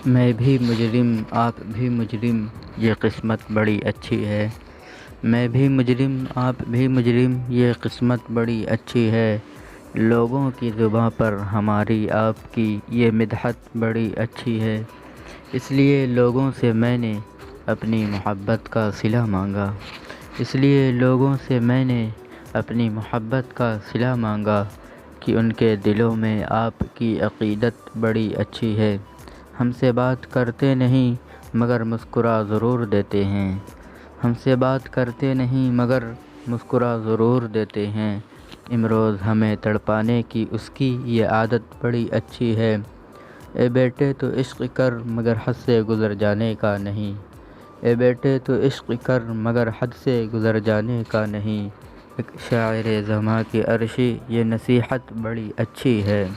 میں بھی مجرم آپ بھی مجرم یہ قسمت بڑی اچھی ہے۔ میں بھی مجرم آپ بھی مجرم یہ قسمت بڑی اچھی ہے۔ لوگوں کی زباں پر ہماری آپ کی یہ مدحت بڑی اچھی ہے۔ اس لیے لوگوں سے میں نے اپنی محبت کا صلہ مانگا۔ اس لیے لوگوں سے میں نے اپنی محبت کا صلہ مانگا کہ ان کے دلوں میں آپ کی عقیدت بڑی اچھی ہے۔ ہم سے بات کرتے نہیں مگر مسکرا ضرور دیتے ہیں۔ ہم سے بات کرتے نہیں مگر مسکرا ضرور دیتے ہیں۔ امروز ہمیں تڑپانے کی اس کی یہ عادت بڑی اچھی ہے۔ اے بیٹے تو عشق کر مگر حد سے گزر جانے کا نہیں۔ اے بیٹے تو عشق کر مگر حد سے گزر جانے کا نہیں۔ ایک شاعر زماں کی عرشی یہ نصیحت بڑی اچھی ہے۔